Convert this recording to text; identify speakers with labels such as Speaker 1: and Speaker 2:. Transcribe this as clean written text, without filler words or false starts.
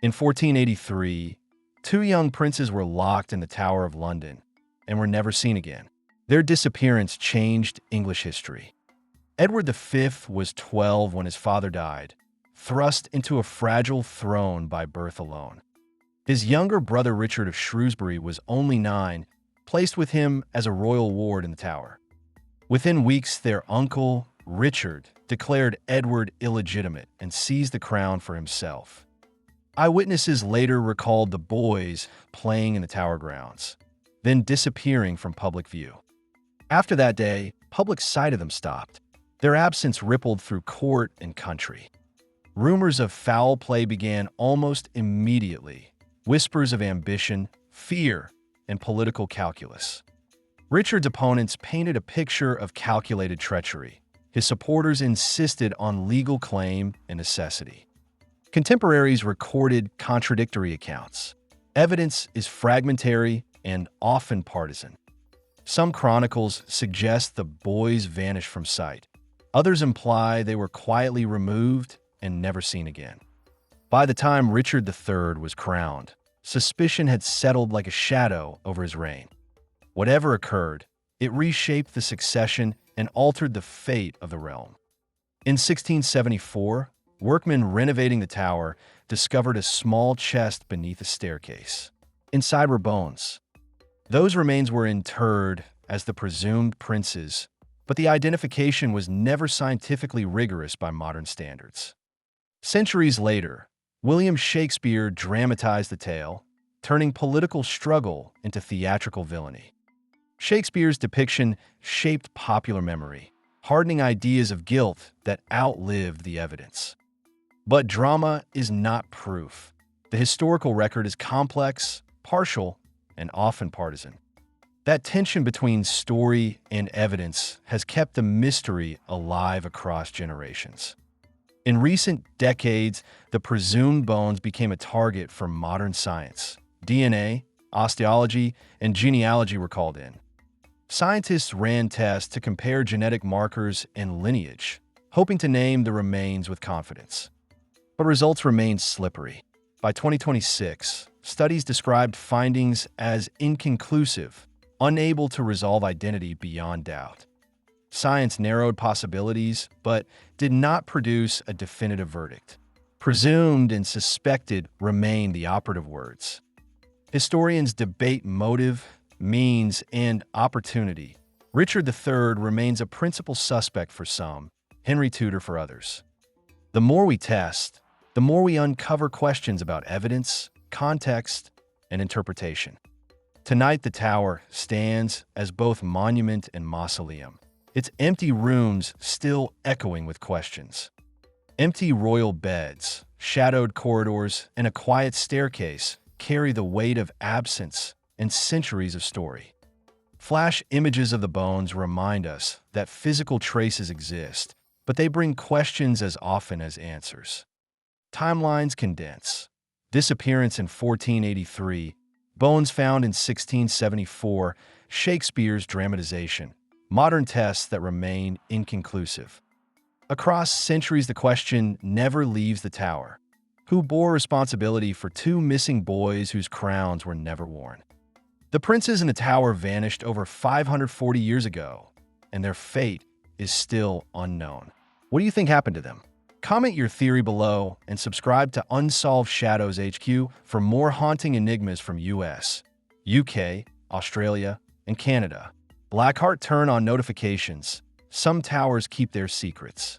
Speaker 1: In 1483, two young princes were locked in the Tower of London and were never seen again. Their disappearance changed English history. Edward V was 12 when his father died, thrust into a fragile throne by birth alone. His younger brother Richard of Shrewsbury was only 9, placed with him as a royal ward in the tower. Within weeks, their uncle, Richard, declared Edward illegitimate and seized the crown for himself. Eyewitnesses later recalled the boys playing in the tower grounds, then disappearing from public view. After that day, public sight of them stopped. Their absence rippled through court and country. Rumors of foul play began almost immediately, whispers of ambition, fear, and political calculus. Richard's opponents painted a picture of calculated treachery. His supporters insisted on legal claim and necessity. Contemporaries recorded contradictory accounts. Evidence is fragmentary and often partisan. Some chronicles suggest the boys vanished from sight. Others imply they were quietly removed and never seen again. By the time Richard III was crowned, suspicion had settled like a shadow over his reign. Whatever occurred, it reshaped the succession and altered the fate of the realm. In 1674, workmen renovating the tower discovered a small chest beneath a staircase. Inside were bones. Those remains were interred as the presumed princes, but the identification was never scientifically rigorous by modern standards. Centuries later, William Shakespeare dramatized the tale, turning political struggle into theatrical villainy. Shakespeare's depiction shaped popular memory, hardening ideas of guilt that outlived the evidence. But drama is not proof. The historical record is complex, partial, and often partisan. That tension between story and evidence has kept the mystery alive across generations. In recent decades, the presumed bones became a target for modern science. DNA, osteology, and genealogy were called in. Scientists ran tests to compare genetic markers and lineage, hoping to name the remains with confidence. But results remained slippery. By 2026, studies described findings as inconclusive, unable to resolve identity beyond doubt. Science narrowed possibilities, but did not produce a definitive verdict. Presumed and suspected remain the operative words. Historians debate motive, means, and opportunity. Richard III remains a principal suspect for some, Henry Tudor for others. The more we test, the more we uncover questions about evidence, context, and interpretation. Tonight, the tower stands as both monument and mausoleum, its empty rooms still echoing with questions. Empty royal beds, shadowed corridors, and a quiet staircase carry the weight of absence and centuries of story. Flash images of the bones remind us that physical traces exist, but they bring questions as often as answers. Timelines condense. Disappearance in 1483, bones found in 1674, Shakespeare's dramatization, modern tests that remain inconclusive. Across centuries, the question never leaves the tower. Who bore responsibility for two missing boys whose crowns were never worn? The princes in the tower vanished over 540 years ago, and their fate is still unknown. What do you think happened to them? Comment your theory below and subscribe to Unsolved Shadows HQ for more haunting enigmas from US, UK, Australia, and Canada. Blackheart turn on notifications. Some towers keep their secrets.